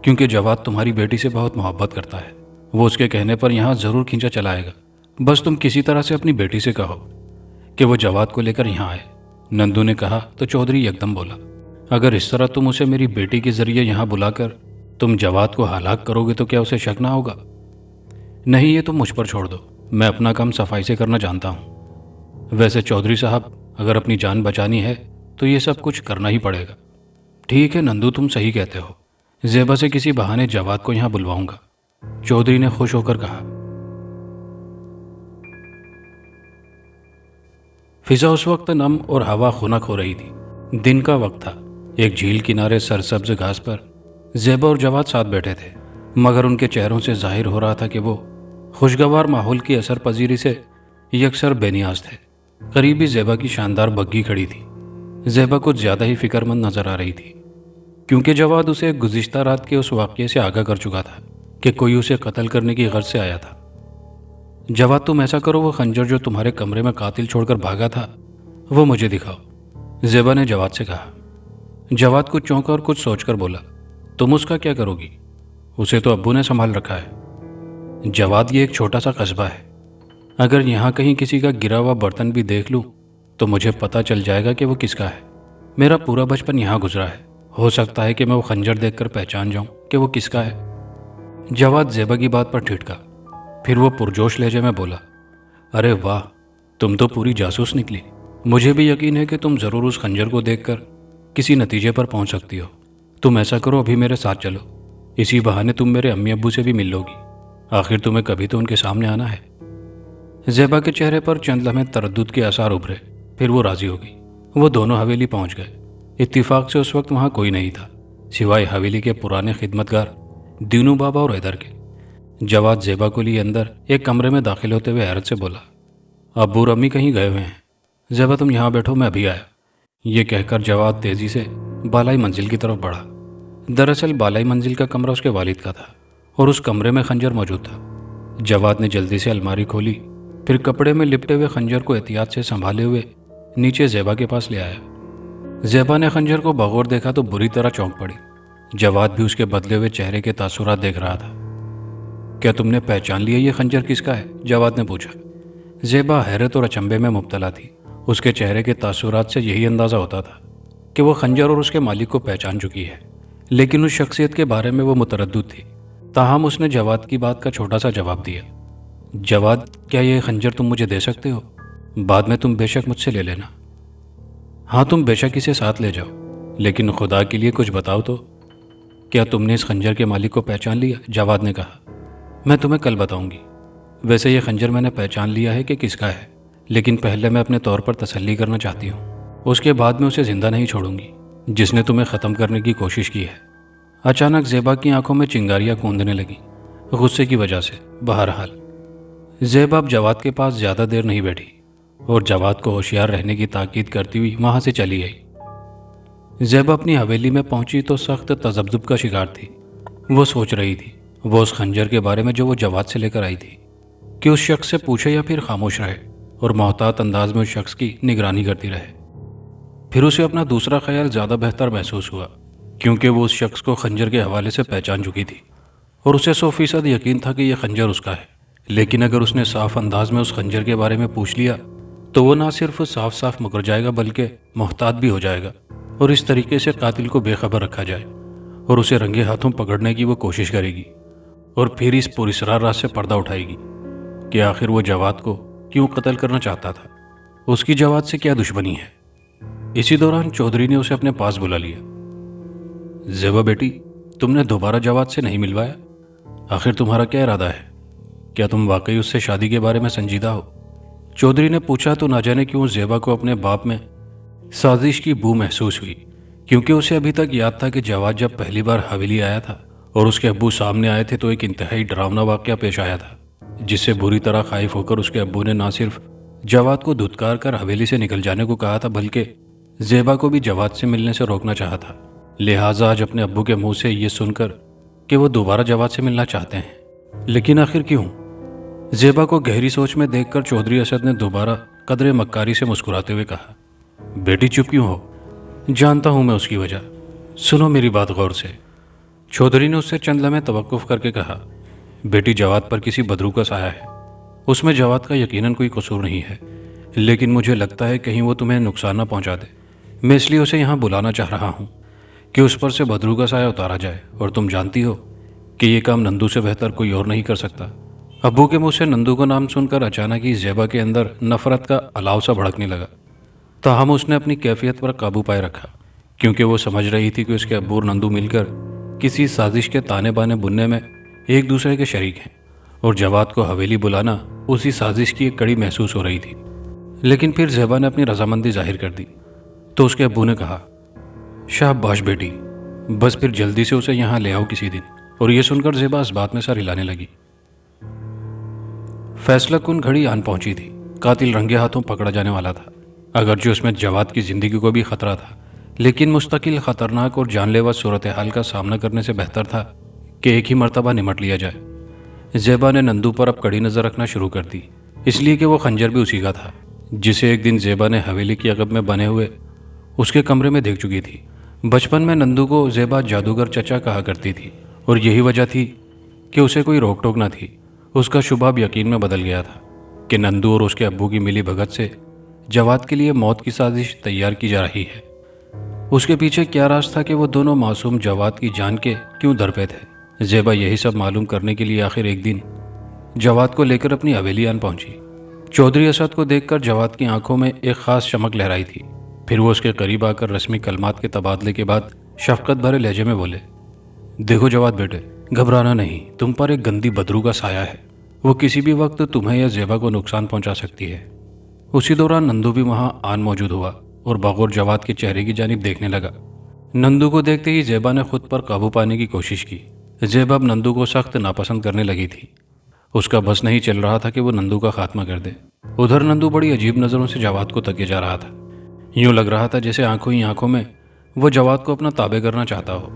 کیونکہ جواد تمہاری بیٹی سے بہت محبت کرتا ہے۔ وہ اس کے کہنے پر یہاں ضرور کھینچا چلا آئے گا۔ بس تم کسی طرح سے اپنی بیٹی سے کہو کہ وہ جواد کو لے کر یہاں آئے۔ نندو نے کہا تو چودھری یکدم بولا، اگر اس طرح تم اسے میری بیٹی کے ذریعے یہاں بلا کر تم جواد کو ہلاک کرو گے تو کیا اسے شک نہ ہوگا؟ نہیں، یہ تم مجھ پر چھوڑ دو، میں اپنا کام صفائی سے کرنا جانتا ہوں۔ ویسے چودھری صاحب، اگر اپنی جان بچانی ہے تو یہ سب کچھ کرنا ہی پڑے گا۔ ٹھیک ہے نندو، تم صحیح کہتے ہو، زیبا سے کسی بہانے جواد کو یہاں بلواؤں گا، چودھری نے خوش ہو کر کہا۔ فضا اس وقت نم اور ہوا خنک ہو رہی تھی۔ دن کا وقت تھا۔ ایک جھیل کنارے سرسبز گھاس پر زیبا اور جواد ساتھ بیٹھے تھے، مگر ان کے چہروں سے ظاہر ہو رہا تھا کہ وہ خوشگوار ماحول کی اثر پذیری سے یکسر بے نیاز تھے۔ قریبی زیبا کی شاندار بگھی کھڑی تھی۔ زیبا کچھ زیادہ ہی فکر مند نظر آ رہی تھی، کیونکہ جواد اسے گزشتہ رات کے اس واقعے سے آگاہ کر چکا تھا کہ کوئی اسے قتل کرنے کی غرض سے آیا تھا۔ جواد، تم ایسا کرو، وہ خنجر جو تمہارے کمرے میں قاتل چھوڑ کر بھاگا تھا وہ مجھے دکھاؤ، زیبا نے جواد سے کہا۔ جواد کچھ چونکا اور کچھ سوچ کر بولا، تم اس کا کیا کرو گی؟ اسے تو ابو نے سنبھال رکھا ہے۔ جواد، یہ ایک چھوٹا سا قصبہ ہے، اگر یہاں کہیں کسی کا گرا ہوا برتن بھی دیکھ لوں تو مجھے پتہ چل جائے گا کہ وہ کس کا ہے۔ میرا پورا بچپن یہاں گزرا ہے، ہو سکتا ہے کہ میں وہ خنجر دیکھ کر پہچان جاؤں کہ وہ کس کا ہے۔ جواد زیبا کی بات پر ٹھٹکا، پھر وہ پرجوش لہجے میں بولا، ارے واہ، تم تو پوری جاسوس نکلی۔ مجھے بھی یقین ہے کہ تم ضرور اس خنجر کو دیکھ کر کسی نتیجے پر پہنچ سکتی ہو۔ تم ایسا کرو، ابھی میرے ساتھ چلو، اسی بہانے تم میرے امی ابو سے بھی مل لو گی، آخر تمہیں کبھی تو ان کے سامنے آنا ہے۔ زیبا کے چہرے پر چند لمحے تردد کے آثار ابھرے، پھر وہ راضی ہو گئی۔ وہ دونوں حویلی پہنچ گئے۔ اتفاق سے اس وقت وہاں کوئی نہیں تھا سوائے حویلی کے پرانے خدمتگار دینو بابا اور حیدر کے۔ جواد زیبا کو لیے اندر ایک کمرے میں داخل ہوتے ہوئے حیرت سے بولا، ابو اور امی کہیں گئے ہوئے ہیں، زیبا تم یہاں بیٹھو، میں ابھی آیا۔ یہ کہہ کر جواد تیزی سے بالائی منزل کی طرف بڑھا۔ دراصل بالائی منزل کا کمرہ اس کے والد کا تھا اور اس کمرے میں خنجر موجود تھا۔ جواد نے جلدی سے الماری کھولی، پھر کپڑے میں لپٹے ہوئے خنجر کو احتیاط سے سنبھالے ہوئے نیچے زیبا کے پاس لے آیا۔ زیبا نے خنجر کو بغور دیکھا تو بری طرح چونک پڑی۔ جواد بھی اس کے بدلے ہوئے چہرے کے تاثرات دیکھ رہا تھا۔ کیا تم نے پہچان لیا یہ خنجر کس کا ہے؟ جواد نے پوچھا۔ زیبا حیرت اور اچنبے میں مبتلا تھی۔ اس کے چہرے کے تاثرات سے یہی اندازہ ہوتا تھا کہ وہ خنجر اور اس کے مالک کو پہچان چکی ہے، لیکن اس شخصیت کے بارے میں وہ متردد تھی۔ تاہم اس نے جواد کی بات کا چھوٹا سا جواب دیا۔ جواد، کیا یہ خنجر تم مجھے دے سکتے ہو؟ بعد میں تم بے شک مجھ سے لے لینا۔ ہاں، تم بے شک اسے ساتھ لے جاؤ، لیکن خدا کے لیے کچھ بتاؤ تو، کیا تم نے اس خنجر کے مالک کو پہچان لیا؟ جواد نے کہا۔ میں تمہیں کل بتاؤں گی۔ ویسے یہ خنجر میں نے پہچان لیا ہے کہ کس کا ہے، لیکن پہلے میں اپنے طور پر تسلی کرنا چاہتی ہوں۔ اس کے بعد میں اسے زندہ نہیں چھوڑوں گی جس نے تمہیں ختم کرنے کی کوشش کی ہے۔ اچانک زیبا کی آنکھوں میں چنگاریاں کوندنے لگیں، غصے کی وجہ سے۔ بہرحال زیبا اب جواد کے پاس زیادہ دیر نہیں بیٹھی اور جواد کو ہوشیار رہنے کی تاکید کرتی ہوئی وہاں سے چلی گئی۔ زیبا اپنی حویلی میں پہنچی تو سخت تذبذب کا شکار تھی۔ وہ سوچ رہی تھی وہ اس خنجر کے بارے میں جو وہ جواد سے لے کر آئی تھی، کہ اس شخص سے پوچھے یا پھر خاموش رہے اور محتاط انداز میں اس شخص کی نگرانی کرتی رہے۔ پھر اسے اپنا دوسرا خیال زیادہ بہتر محسوس ہوا، کیونکہ وہ اس شخص کو خنجر کے حوالے سے پہچان چکی تھی اور اسے 100% یقین تھا کہ یہ خنجر اس کا ہے۔ لیکن اگر اس نے صاف انداز میں اس خنجر کے بارے میں پوچھ لیا تو وہ نہ صرف صاف صاف مکر جائے گا بلکہ محتاط بھی ہو جائے گا، اور اس طریقے سے قاتل کو بے خبر رکھا جائے اور اسے رنگے ہاتھوں پکڑنے کی وہ کوشش کرے گی، اور پھر اس پراسرار راز سے پردہ اٹھائے گی کہ آخر وہ جواد کو کیوں قتل کرنا چاہتا تھا، اس کی جواد سے کیا دشمنی ہے۔ اسی دوران چودھری نے اسے اپنے پاس بلا لیا۔ زیبا بیٹی، تم نے دوبارہ جواد سے نہیں ملوایا؟ آخر تمہارا کیا ارادہ ہے؟ کیا تم واقعی اس سے شادی کے بارے میں سنجیدہ ہو؟ چودھری نے پوچھا تو نہ جانے کیوں زیبا کو اپنے باپ میں سازش کی بو محسوس ہوئی، کیونکہ اسے ابھی تک یاد تھا کہ جواد جب پہلی بار حویلی آیا تھا اور اس کے ابو سامنے آئے تھے تو ایک انتہائی ڈراؤنا واقعہ پیش آیا تھا، جس سے بری طرح خائف ہو کر اس کے ابو نے نہ صرف جواد کو دھتکار کر حویلی سے نکل جانے کو کہا تھا بلکہ زیبا کو بھی جواد سے ملنے سے روکنا چاہا تھا۔ لہٰذا آج اپنے ابو کے منہ سے یہ سن کر کہ وہ دوبارہ جواد سے ملنا چاہتے ہیں، لیکن آخر کیوں؟ زیبا کو گہری سوچ میں دیکھ کر چودھری اسد نے دوبارہ قدرے مکاری سے مسکراتے ہوئے کہا، بیٹی چپ کیوں ہو؟ جانتا ہوں میں اس کی وجہ، سنو میری بات غور سے۔ چودھری نے اس سے چند لمحے توقف کر کے کہا، بیٹی جواد پر کسی بدرو کا سایہ ہے، اس میں جواد کا یقیناً کوئی قصور نہیں ہے، لیکن مجھے لگتا ہے کہیں وہ تمہیں نقصان نہ پہنچا دے۔ میں اس لیے اسے یہاں بلانا چاہ رہا ہوں کہ اس پر سے بدرو کا سایہ اتارا جائے، اور تم جانتی ہو کہ یہ کام نندو سے بہتر کوئی اور نہیں کر سکتا۔ ابو کے منہ سے نندو کا نام سن کر اچانک ہی زیبا کے اندر نفرت کا الاؤ سا بھڑکنے لگا، تاہم اس نے اپنی کیفیت پر قابو پائے رکھا، کیونکہ وہ سمجھ رہی تھی کہ اس کے ابو اور نندو مل کر کسی سازش کے تانے بانے بننے میں ایک دوسرے کے شریک ہیں، اور جواد کو حویلی بلانا اسی سازش کی ایک کڑی محسوس ہو رہی تھی۔ لیکن پھر زیبا نے اپنی رضامندی ظاہر کر دی تو اس کے ابو نے کہا، شاباش بیٹی، بس پھر جلدی سے اسے یہاں لے آؤ کسی دن۔ اور یہ سن کر زیبا اس بات میں سر ہلانے لگی۔ فیصلہ کن گھڑی آن پہنچی تھی۔ قاتل رنگے ہاتھوں پکڑا جانے والا تھا، اگرچہ اس میں جواد کی زندگی کو بھی خطرہ تھا، لیکن مستقل خطرناک اور جان لیوا صورتحال کا سامنا کرنے سے بہتر تھا کہ ایک ہی مرتبہ نمٹ لیا جائے۔ زیبا نے نندو پر اب کڑی نظر رکھنا شروع کر دی، اس لیے کہ وہ خنجر بھی اسی کا تھا جسے ایک دن زیبا نے حویلی کی عقب میں بنے ہوئے اس کے کمرے میں دیکھ چکی تھی۔ بچپن میں نندو کو زیبا جادوگر چچا کہا کرتی تھی، اور یہی وجہ تھی کہ اسے کوئی روک ٹوک نہ تھی۔ اس کا شبہ اب یقین میں بدل گیا تھا کہ نندو اور اس کے ابو کی ملی بھگت سے جواد کے لیے موت کی سازش تیار کی جا رہی ہے۔ اس کے پیچھے کیا راز تھا کہ وہ دونوں معصوم جواد کی جان کے کیوں درپے تھے؟ زیبا یہی سب معلوم کرنے کے لیے آخر ایک دن جواد کو لے کر اپنی حویلی آن پہنچی۔ چودھری اسد کو دیکھ کر جواد کی آنکھوں میں ایک خاص چمک لہرائی تھی۔ پھر وہ اس کے قریب آ کر رسمی کلمات کے تبادلے کے بعد شفقت بھرے لہجے میں بولے، دیکھو جواد بیٹے، گھبرانا نہیں، تم پر ایک گندی بدرو کا سایہ ہے، وہ کسی بھی وقت تمہیں یا زیبا کو نقصان پہنچا سکتی ہے۔ اسی دوران نندو بھی وہاں آن موجود ہوا اور بغور جواد کے چہرے کی جانب دیکھنے لگا۔ نندو کو دیکھتے ہی زیبا نے خود پر قابو پانے کی کوشش کی۔ زیبا اب نندو کو سخت ناپسند کرنے لگی تھی۔ اس کا بس نہیں چل رہا تھا کہ وہ نندو کا خاتمہ کر دے۔ ادھر نندو بڑی عجیب نظروں سے جواد کو تکیے جا رہا تھا، یوں لگ رہا تھا جیسے آنکھوں ہی آنکھوں میں وہ جواد کو اپنا تابع کرنا چاہتا ہو۔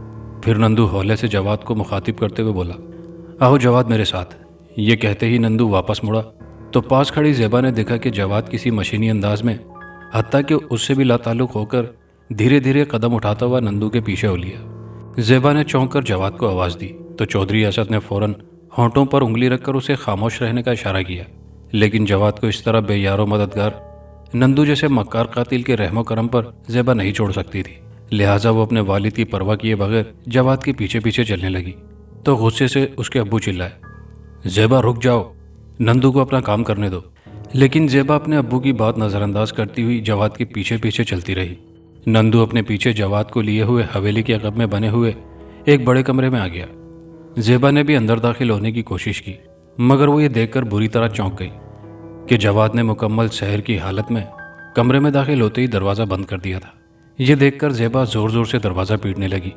پھر نندو ہولے سے جواد کو مخاطب کرتے ہوئے بولا، آؤ جواد میرے ساتھ۔ یہ کہتے ہی نندو واپس مڑا تو پاس کھڑی زیبا نے دیکھا کہ جواد کسی مشینی انداز میں، حتیٰ کہ اس سے بھی لاتعلق ہو کر، دھیرے دھیرے قدم اٹھاتا ہوا نندو کے پیچھے ہو لیا۔ زیبا نے چونک کر جواد کو آواز دی تو چودھری اسد نے فوراً ہونٹوں پر انگلی رکھ کر اسے خاموش رہنے کا اشارہ کیا، لیکن جواد کو اس طرح بے یار و مددگار نندو جیسے مکار قاتل کے رحم و کرم پر زیبا نہیں چھوڑ سکتی تھی۔ لہٰذا وہ اپنے والد کی پرواہ کیے بغیر جواد کے پیچھے پیچھے چلنے لگی تو غصے سے اس کے ابو چلائے، زیبا رک جاؤ، نندو کو اپنا کام کرنے دو۔ لیکن زیبا اپنے ابو کی بات نظر انداز کرتی ہوئی جواد کے پیچھے پیچھے چلتی رہی۔ نندو اپنے پیچھے جواد کو لیے ہوئے حویلی کے عقب میں بنے ہوئے ایک بڑے کمرے میں آ گیا۔ زیبا نے بھی اندر داخل ہونے کی کوشش کی، مگر وہ یہ دیکھ کر بری طرح چونک گئی کہ جواد نے مکمل سحر کی حالت میں کمرے میں داخل ہوتے ہی دروازہ بند کر دیا تھا۔ یہ دیکھ کر زیبا زور زور سے دروازہ پیٹنے لگی،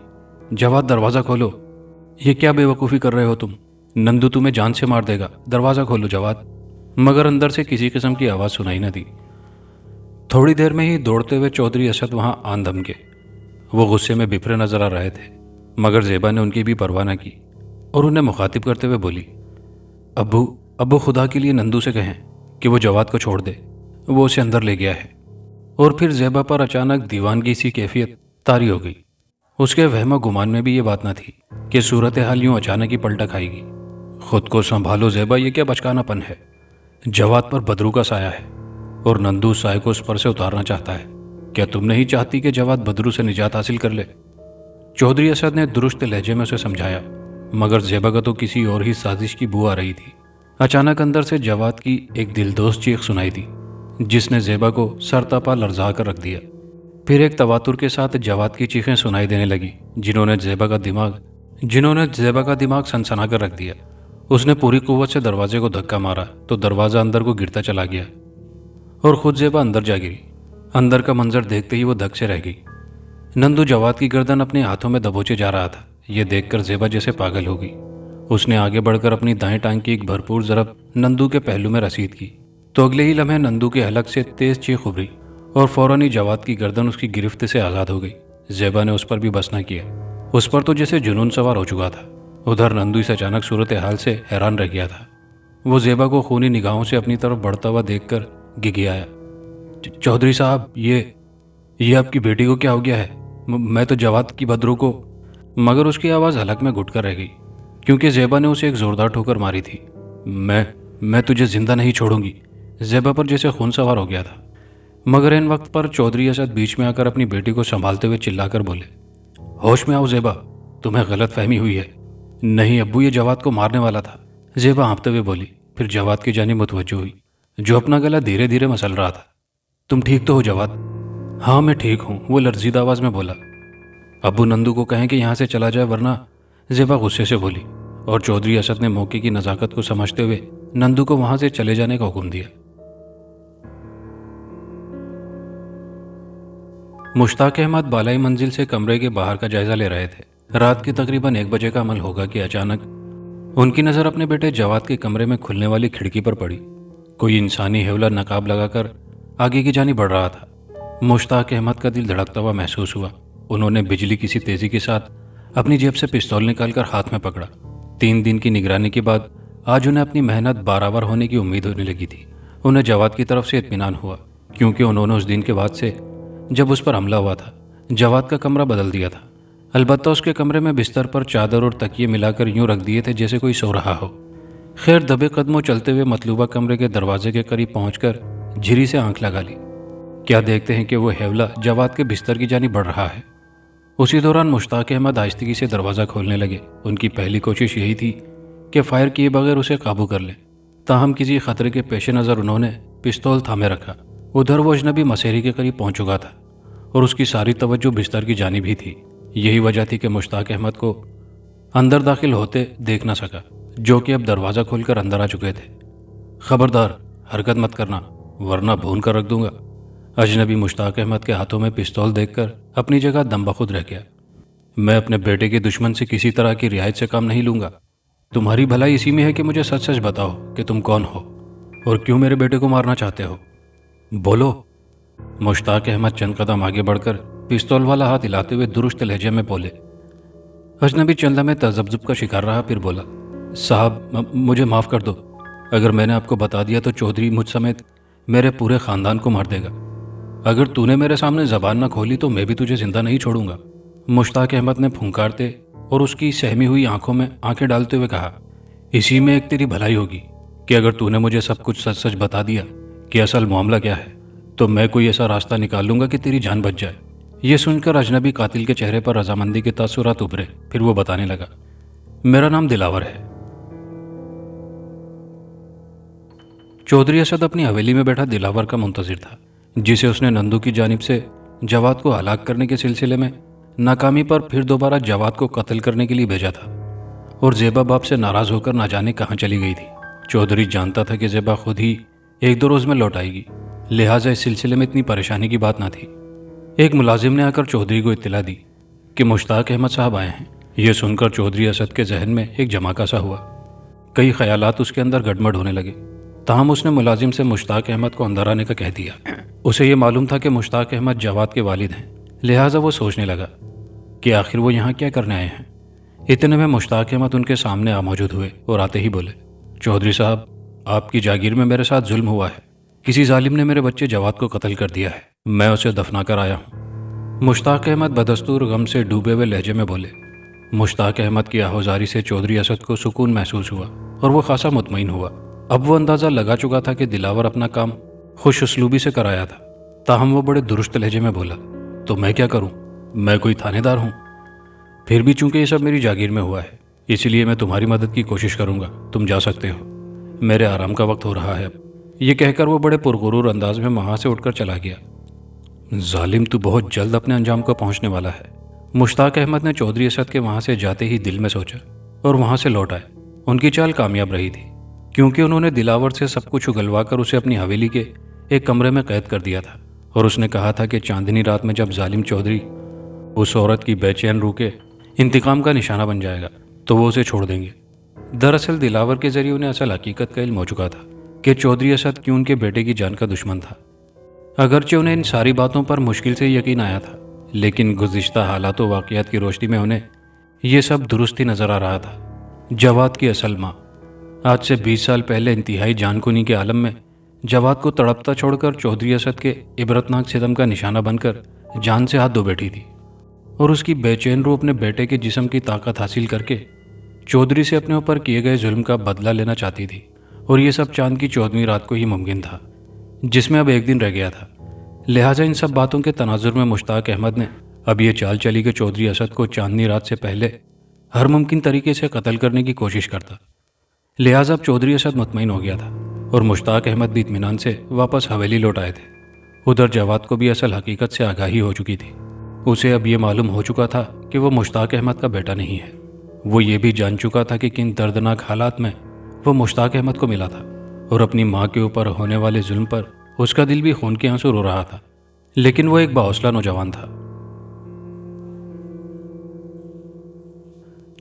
جواد دروازہ کھولو، یہ کیا بے وقوفی کر رہے ہو تم؟ نندو تمہیں جان سے مار دے گا، دروازہ کھولو جواد۔ مگر اندر سے کسی قسم کی آواز سنائی نہ دی۔ تھوڑی دیر میں ہی دوڑتے ہوئے چودھری اسد وہاں آن دھمکے۔ وہ غصے میں بفرے نظر آ رہے تھے، مگر زیبا نے ان کی بھی پرواہ نہ کی اور انہیں مخاطب کرتے ہوئے بولی، ابو خدا کے لیے نندو سے کہیں کہ وہ جواد کو چھوڑ دے، وہ اسے اندر لے گیا ہے۔ اور پھر زیبا پر اچانک دیوانگی سی کیفیت طاری ہو گئی۔ اس کے وہم و گمان میں بھی یہ بات نہ تھی کہ صورتحال یوں اچانک ہی پلٹا کھائے گی۔ خود کو سنبھالو زیبا، یہ کیا بچکانا پن ہے؟ جواد پر بدرو کا سایہ ہے اور نندو اس سائے کو اس پر سے اتارنا چاہتا ہے۔ کیا تم نہیں چاہتی کہ جواد بدرو سے نجات حاصل کر لے؟ چودھری اسد نے درست لہجے میں اسے سمجھایا، مگر زیبا کا تو کسی اور ہی سازش کی بو آ رہی تھی۔ اچانک اندر سے جواد کی ایک دلدوز چیخ سنائی دی جس نے زیبا کو سر تاپا لرزا کر رکھ دیا۔ پھر ایک تواتر کے ساتھ جواد کی چیخیں سنائی دینے لگی جنہوں نے زیبا کا دماغ سنسنا کر رکھ دیا۔ اس نے پوری قوت سے دروازے کو دھکا مارا تو دروازہ اندر کو گرتا چلا گیا اور خود زیبا اندر جا گری۔ اندر کا منظر دیکھتے ہی وہ دھک سے رہ گئی۔ نندو جواد کی گردن اپنے ہاتھوں میں دبوچے جا رہا تھا۔ یہ دیکھ کر زیبا جیسے پاگل ہو گئی۔ اس نے آگے بڑھ کر اپنی دائیں ٹانگ کی ایک بھرپور ضرب نندو کے پہلو میں رسید کی تو اگلے ہی لمحے نندو کے حلق سے تیز چیخ ابھری اور فوراً ہی جواد کی گردن اس کی گرفت سے آزاد ہو گئی۔ زیبا نے اس پر بھی بس نہ کیا، اس پر تو جیسے جنون سوار ہو چکا تھا۔ ادھر نندو اس اچانک صورتحال سے حیران رہ گیا تھا۔ وہ زیبا کو خونی نگاہوں سے اپنی طرف بڑھتا ہوا دیکھ کر گگیایا، چودھری صاحب، یہ آپ کی بیٹی کو کیا ہو گیا ہے؟ میں تو جواد کی بدرو کو… مگر اس کی آواز حلق میں گھٹ کر رہ گئی کیونکہ زیبا نے اسے ایک زوردار ٹھوکر ماری تھی۔ میں تجھے زندہ نہیں چھوڑوں گی۔ زیبا پر جیسے خون سوار ہو گیا تھا، مگر ان وقت پر چودھری اسد بیچ میں آ کر اپنی بیٹی کو سنبھالتے ہوئے چلا کر بولے، ہوش میں آؤ زیبا، تمہیں غلط فہمی ہوئی ہے۔ نہیں ابو، یہ جواد کو مارنے والا تھا، زیبا ہانپتے ہوئے بولی، پھر جواد کی جانب متوجہ ہوئی جو اپنا گلا دھیرے دھیرے مسل رہا تھا۔ تم ٹھیک تو ہو جواد؟ ہاں میں ٹھیک ہوں، وہ لرزیدہ آواز میں بولا۔ ابو نندو کو کہیں کہ یہاں سے چلا جائے ورنہ… زیبا غصے سے بولی اور چودھری اسد نے موقع کی نزاکت کو سمجھتے ہوئے نندو کو وہاں سے چلے جانے کا حکم دیا۔ مشتاق احمد بالائی منزل سے کمرے کے باہر کا جائزہ لے رہے تھے۔ رات کے تقریباً 1 بجے کا عمل ہوگا کہ اچانک ان کی نظر اپنے بیٹے جواد کے کمرے میں کھلنے والی کھڑکی پر پڑی۔ کوئی انسانی حیولہ نقاب لگا کر آگے کی جانب بڑھ رہا تھا۔ مشتاق احمد کا دل دھڑکتا ہوا محسوس ہوا۔ انہوں نے بجلی کی سی تیزی کے ساتھ اپنی جیب سے پستول نکال کر ہاتھ میں پکڑا۔ 3 دن کی نگرانی کے بعد آج انہیں اپنی محنت بارآور ہونے کی امید ہونے لگی تھی۔ انہیں جواد کی طرف سے اطمینان ہوا کیونکہ انہوں نے اس دن کے بعد سے جب اس پر حملہ ہوا تھا جواد کا کمرہ بدل دیا تھا۔ البتہ اس کے کمرے میں بستر پر چادر اور تکیے ملا کر یوں رکھ دیے تھے جیسے کوئی سو رہا ہو۔ خیر دبے قدموں چلتے ہوئے مطلوبہ کمرے کے دروازے کے قریب پہنچ کر جھری سے آنکھ لگا لی۔ کیا دیکھتے ہیں کہ وہ حیولہ جواد کے بستر کی جانب بڑھ رہا ہے۔ اسی دوران مشتاق احمد آہستگی سے دروازہ کھولنے لگے۔ ان کی پہلی کوشش یہی تھی کہ فائر کیے بغیر اسے قابو کر لیں، تاہم کسی خطرے کے پیش نظر انہوں نے پستول تھامے رکھا۔ ادھر وہ اجنبی مسیری کے قریب پہنچ چکا تھا اور اس کی ساری توجہ بستر کی جانب ہی تھی۔ یہی وجہ تھی کہ مشتاق احمد کو اندر داخل ہوتے دیکھ نہ سکا، جو کہ اب دروازہ کھول کر اندر آ چکے تھے۔ خبردار، حرکت مت کرنا ورنہ بھون کر رکھ دوں گا۔ اجنبی مشتاق احمد کے ہاتھوں میں پستول دیکھ کر اپنی جگہ دم بخود رہ گیا۔ میں اپنے بیٹے کے دشمن سے کسی طرح کی رعایت سے کام نہیں لوں گا۔ تمہاری بھلائی اسی میں ہے کہ مجھے سچ سچ بتاؤ کہ تم کون ہو اور کیوں میرے بیٹے کو مارنا چاہتے ہو۔ بولو۔ مشتاق احمد چند قدم آگے بڑھ کر پستول والا ہاتھ ہلاتے ہوئے درست لہجے میں بولے۔ اجنبی چند لمحے تذبذب کا شکار رہا، پھر بولا، صاحب مجھے معاف کر دو۔ اگر میں نے آپ کو بتا دیا تو چودھری مجھ سمیت میرے پورے خاندان کو مار دے گا۔ اگر تو نے میرے سامنے زبان نہ کھولی تو میں بھی تجھے زندہ نہیں چھوڑوں گا۔ مشتاق احمد نے پھنکارتے اور اس کی سہمی ہوئی آنکھوں میں آنکھیں ڈالتے ہوئے کہا، اسی میں ایک تیری بھلائی ہوگی کہ اگر تو نے مجھے سب کچھ سچ سچ بتا دیا کہ اصل معاملہ کیا ہے تو میں کوئی ایسا راستہ نکال لوں گا کہ تیری جان بچ جائے۔ یہ سن کر اجنبی قاتل کے چہرے پر رضامندی کے تاثرات ابھرے۔ پھر وہ بتانے لگا، میرا نام دلاور ہے۔ چودھری اسد اپنی حویلی میں بیٹھا دلاور کا منتظر تھا، جسے اس نے نندو کی جانب سے جواد کو ہلاک کرنے کے سلسلے میں ناکامی پر پھر دوبارہ جواد کو قتل کرنے کے لیے بھیجا تھا، اور زیبا باپ سے ناراض ہو کر نہ جانے کہاں چلی گئی تھی۔ چودھری جانتا تھا کہ زیبا خود ہی ایک دو روز میں لوٹ آئے گی، لہٰذا اس سلسلے میں اتنی پریشانی کی بات نہ تھی۔ ایک ملازم نے آ کر چودھری کو اطلاع دی کہ مشتاق احمد صاحب آئے ہیں۔ یہ سن کر چودھری اسد کے ذہن میں ایک جھماکا سا ہوا، کئی خیالات اس کے اندر گڑمڑ ہونے لگے۔ تاہم اس نے ملازم سے مشتاق احمد کو اندر آنے کا کہہ دیا۔ اسے یہ معلوم تھا کہ مشتاق احمد جواد کے والد ہیں، لہٰذا وہ سوچنے لگا کہ آخر وہ یہاں کیا کرنے آئے ہیں۔ اتنے میں مشتاق احمد ان کے سامنے آ موجود ہوئے اور آتے ہی بولے، چودھری صاحب، آپ کی جاگیر میں میرے ساتھ ظلم ہوا ہے، کسی ظالم نے میرے بچے جواد کو قتل کر دیا ہے، میں اسے دفنا کر آیا ہوں۔ مشتاق احمد بدستور غم سے ڈوبے ہوئے لہجے میں بولے۔ مشتاق احمد کی آہوزاری سے چودھری اسد کو سکون محسوس ہوا اور وہ خاصا مطمئن ہوا۔ اب وہ اندازہ لگا چکا تھا کہ دلاور اپنا کام خوش اسلوبی سے کرایا تھا، تاہم وہ بڑے درست لہجے میں بولا، تو میں کیا کروں، میں کوئی تھانے دار ہوں؟ پھر بھی چونکہ یہ سب میری جاگیر میں ہوا ہے، اس لیے میں تمہاری مدد کی کوشش کروں گا، تم جا سکتے ہو، میرے آرام کا وقت ہو رہا ہے اب۔ یہ کہہ کر وہ بڑے پرغرور انداز میں وہاں سے اٹھ کر چلا گیا۔ ظالم تو بہت جلد اپنے انجام کو پہنچنے والا ہے، مشتاق احمد نے چودھری اسد کے وہاں سے جاتے ہی دل میں سوچا، اور وہاں سے لوٹ آئے۔ ان کی چال کامیاب رہی تھی، کیونکہ انہوں نے دلاور سے سب کچھ اگلوا کر اسے اپنی حویلی کے ایک کمرے میں قید کر دیا تھا، اور اس نے کہا تھا کہ چاندنی رات میں جب ظالم چودھری اس عورت کی بے چین روح کے انتقام کا نشانہ بن جائے گا تو وہ اسے چھوڑ دیں گے۔ دراصل دلاور کے ذریعے انہیں اصل حقیقت کا علم ہو چکا تھا کہ چودھری اسد کیوں ان کے بیٹے کی جان کا دشمن تھا۔ اگرچہ انہیں ان ساری باتوں پر مشکل سے یقین آیا تھا، لیکن گزشتہ حالات و واقعات کی روشنی میں انہیں یہ سب درست ہی نظر آ رہا تھا۔ جواد کی اصل ماں آج سے 20 سال پہلے انتہائی جان کنی کے عالم میں جواد کو تڑپتا چھوڑ کر چودھری اسد کے عبرتناک ستم کا نشانہ بن کر جان سے ہاتھ دھو بیٹھی تھی، اور اس کی بے چین روح اپنے بیٹے کے جسم کی طاقت حاصل کر کے چودھری سے اپنے اوپر کیے گئے ظلم کا بدلہ لینا چاہتی تھی۔ اور یہ سب چاند کی 14ویں رات کو ہی ممکن تھا، جس میں اب ایک دن رہ گیا تھا۔ لہٰذا ان سب باتوں کے تناظر میں مشتاق احمد نے اب یہ چال چلی کہ چودھری اسد کو چاندنی رات سے پہلے ہر ممکن طریقے سے قتل کرنے کی کوشش کرتا۔ لہٰذا اب چودھری اسد مطمئن ہو گیا تھا، اور مشتاق احمد بھی اطمینان سے واپس حویلی لوٹ آئے تھے۔ ادھر جواد کو بھی اصل حقیقت سے آگاہی ہو چکی تھی۔ اسے اب یہ معلوم ہو چکا تھا کہ وہ مشتاق احمد کا بیٹا نہیں ہے۔ وہ یہ بھی جان چکا تھا کہ کن دردناک حالات میں وہ مشتاق احمد کو ملا تھا، اور اپنی ماں کے اوپر ہونے والے ظلم پر اس کا دل بھی خون کے آنسو رو رہا تھا، لیکن وہ ایک باحوصلہ نوجوان تھا۔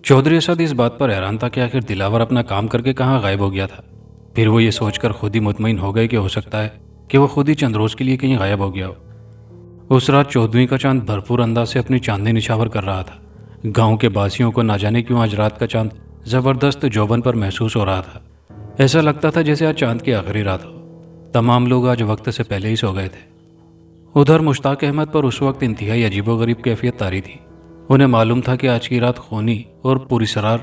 چودھری اسد اس بات پر حیران تھا کہ آخر دلاور اپنا کام کر کے کہاں غائب ہو گیا تھا۔ پھر وہ یہ سوچ کر خود ہی مطمئن ہو گئے کہ ہو سکتا ہے کہ وہ خود ہی چند روز کے لیے کہیں غائب ہو گیا ہو۔ اس رات 14ویں کا چاند بھرپور انداز سے اپنی چاندنی نچھاور کر رہا تھا۔ گاؤں کے باسیوں کو نہ جانے کیوں آج رات کا چاند زبردست جوبن پر محسوس ہو رہا تھا۔ ایسا لگتا تھا جیسے آج چاند کی آخری رات ہو، تمام لوگ آج وقت سے پہلے ہی سو گئے تھے۔ ادھر مشتاق احمد پر اس وقت انتہائی عجیب و غریب کیفیت طاری تھی۔ انہیں معلوم تھا کہ آج کی رات خونی اور پراسرار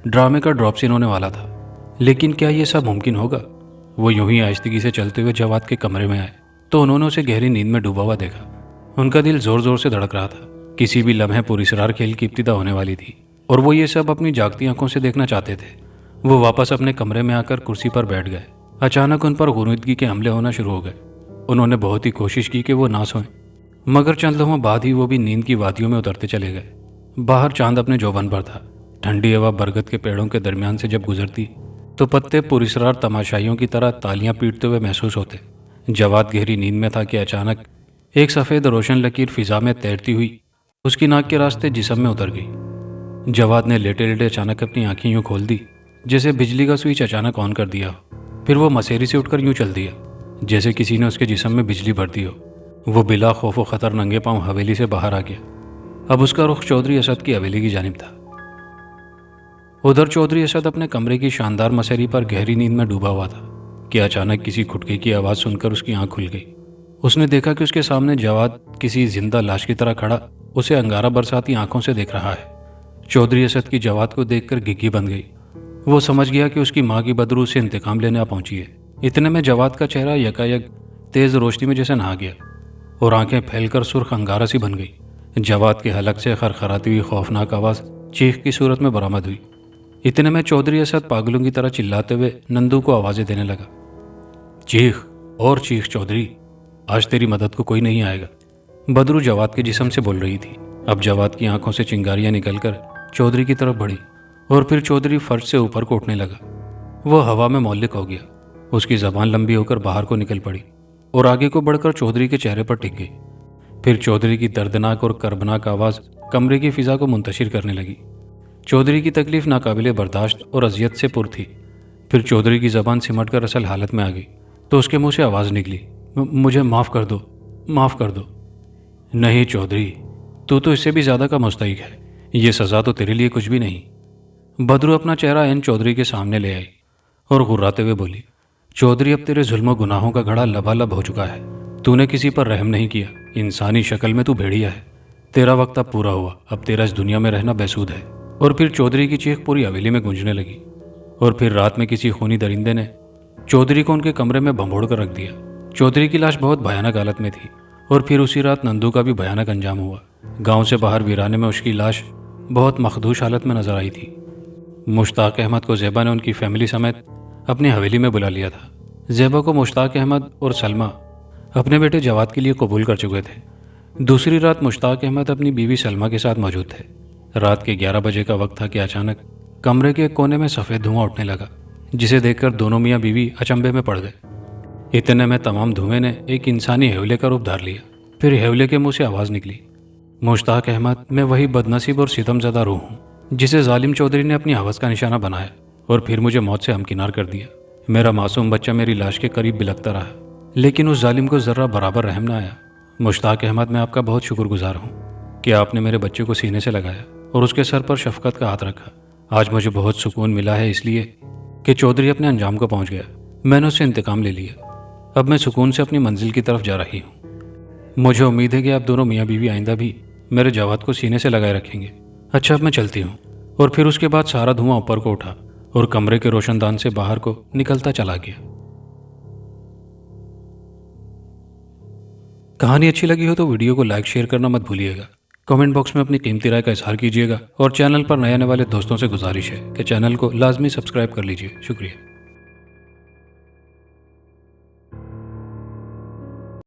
ڈرامے کا ڈراپ سین ہونے والا تھا، لیکن کیا یہ سب ممکن ہوگا؟ وہ یوں ہی آہستگی سے چلتے ہوئے جواد کے کمرے میں آئے تو انہوں نے اسے گہری نیند میں ڈوبا ہوا دیکھا۔ ان کا دل زور زور سے دھڑک رہا تھا، کسی بھی لمحے پراسرار کھیل کی ابتدا ہونے والی تھی، اور وہ یہ سب اپنی جاگتی آنکھوں سے دیکھنا چاہتے تھے۔ وہ واپس اپنے کمرے میں آ کر کرسی پر بیٹھ گئے۔ اچانک ان پر غنودگی کے حملے ہونا شروع ہو گئے۔ انہوں نے بہت ہی کوشش کی کہ وہ نہ سوئیں، مگر چند لمحوں بعد ہی وہ بھی نیند کی وادیوں میں اترتے چلے گئے۔ باہر چاند اپنے جوبن پر تھا۔ ٹھنڈی ہوا برگد کے پیڑوں کے درمیان سے جب گزرتی تو پتے پراسرار تماشائیوں کی طرح تالیاں پیٹتے ہوئے محسوس ہوتے۔ جواد گہری نیند میں تھا کہ اچانک ایک سفید روشن لکیر فضا میں تیرتی ہوئی اس کی ناک کے راستے جسم میں اتر گئی۔ جواد نے لیٹے لیٹے اچانک اپنی آنکھیں یوں کھول دی جیسے بجلی کا سوئچ اچانک آن کر دیا ہو۔ پھر وہ مسیری سے اٹھ کر یوں چل دیا جیسے کسی نے اس کے جسم میں بجلی بھر دی ہو۔ وہ بلا خوف و خطر ننگے پاؤں حویلی سے باہر آ گیا۔ اب اس کا رخ چودھری اسد کی حویلی کی جانب تھا۔ ادھر چودھری اسد اپنے کمرے کی شاندار مسیری پر گہری نیند میں ڈوبا ہوا تھا کہ اچانک کسی کھٹکے کی آواز سن کر اس کی آنکھ کھل گئی۔ اس نے دیکھا کہ اس کے سامنے جواد کسی زندہ لاش کی طرح کھڑا اسے انگارہ برساتی آنکھوں سے دیکھ رہا ہے۔ چودھری اسد کی جواد کو دیکھ کر گھگی بن گئی۔ وہ سمجھ گیا کہ اس کی ماں کی بدرو سے انتقام لینے آ پہنچی ہے۔ اتنے میں جواد کا چہرہ یکایک تیز روشنی میں جیسے نہا گیا اور آنکھیں پھیل کر سرخ انگارہ سی بن گئی۔ جواد کے حلق سے خرخراتی ہوئی خوفناک آواز چیخ کی صورت میں برآمد ہوئی۔ اتنے میں چودھری اسد پاگلوں کی طرح چلاتے ہوئے نندو کو آوازیں دینے لگا، چیخ اور چیخ چودھری، آج تیری مدد کو کوئی نہیں آئے گا۔ بدرو جواد کے جسم سے بول رہی تھی۔ اب جواد کی آنکھوں سے چنگاریاں نکل کر چودھری کی طرف بڑھی اور پھر چودھری فرش سے اوپر کو اٹھنے لگا۔ وہ ہوا میں معلق ہو گیا۔ اس کی زبان لمبی ہو کر باہر کو نکل پڑی اور آگے کو بڑھ کر چودھری کے چہرے پر ٹک گئی۔ پھر چودھری کی دردناک اور کربناک آواز کمرے کی فضا کو منتشر کرنے لگی۔ چودھری کی تکلیف ناقابل برداشت اور اذیت سے پر تھی۔ پھر چودھری کی زبان سمٹ کر اصل حالت میں آ گئی تو اس کے منہ سے آواز نکلی، مجھے معاف کر دو، معاف کر دو۔ نہیں چودھری، تو اس سے بھی زیادہ کا مستحق ہے، یہ سزا تو تیرے لیے کچھ بھی نہیں۔ بدرو اپنا چہرہ این چودھری کے سامنے لے آئی اور غراتے ہوئے بولی، چودھری اب تیرے ظلم و گناہوں کا گھڑا لبالب ہو چکا ہے۔ تو نے کسی پر رحم نہیں کیا، انسانی شکل میں تو بھیڑیا ہے۔ تیرا وقت اب پورا ہوا، اب تیرا اس دنیا میں رہنا بے-سود ہے۔ اور پھر چودھری کی چیخ پوری حویلی میں گونجنے لگی اور پھر رات میں کسی خونی درندے نے چودھری کو ان کے کمرے میں بھنبوڑ کر رکھ دیا۔ چودھری کی لاش بہت بھیانک حالت میں تھی اور پھر اسی رات نندو کا بھی بھیانک انجام ہوا۔ گاؤں سے باہر ویرانے میں اس کی لاش بہت مخدوش حالت میں نظر آئی تھی۔ مشتاق احمد کو زیبا نے ان کی فیملی سمیت اپنی حویلی میں بلا لیا تھا۔ زیبا کو مشتاق احمد اور سلمہ اپنے بیٹے جواد کے لیے قبول کر چکے تھے۔ دوسری رات مشتاق احمد اپنی بیوی سلمہ کے ساتھ موجود تھے۔ رات کے 11 بجے کا وقت تھا کہ اچانک کمرے کے ایک کونے میں سفید دھواں اٹھنے لگا، جسے دیکھ کر دونوں میاں بیوی اچنبے میں پڑ گئے۔ اتنے میں تمام دھوئیں نے ایک انسانی ہیولے کا روپ دھار لیا۔ پھر ہیولے کے منہ سے آواز نکلی، مشتاق احمد، میں وہی بدنصیب اور ستم زدہ روح ہوں جسے ظالم چودھری نے اپنی ہوس کا نشانہ بنایا اور پھر مجھے موت سے ہمکنار کر دیا۔ میرا معصوم بچہ میری لاش کے قریب بلکتا رہا، لیکن اس ظالم کو ذرہ برابر رحم نہ آیا۔ مشتاق احمد، میں آپ کا بہت شکر گزار ہوں کہ آپ نے میرے بچے کو سینے سے لگایا اور اس کے سر پر شفقت کا ہاتھ رکھا۔ آج مجھے بہت سکون ملا ہے، اس لیے کہ چودھری اپنے انجام کو پہنچ گیا۔ میں نے اس سے انتقام لے لیا۔ اب میں سکون سے اپنی منزل کی طرف جا رہی ہوں۔ مجھے امید ہے کہ آپ دونوں میاں بیوی آئندہ بھی میرے جواد کو سینے سے لگائے رکھیں گے۔ اچھا، اب میں چلتی ہوں۔ اور پھر اس کے بعد سارا دھواں اوپر کو اٹھا اور کمرے کے روشن دان سے باہر کو نکلتا چلا گیا۔ کہانی اچھی لگی ہو تو ویڈیو کو لائک شیئر کرنا مت بھولیے گا۔ کامنٹ باکس میں اپنی قیمتی رائے کا اظہار کیجیے گا اور چینل پر نئے آنے والے دوستوں سے گزارش ہے کہ چینل کو لازمی سبسکرائب کر لیجیے۔ شکریہ۔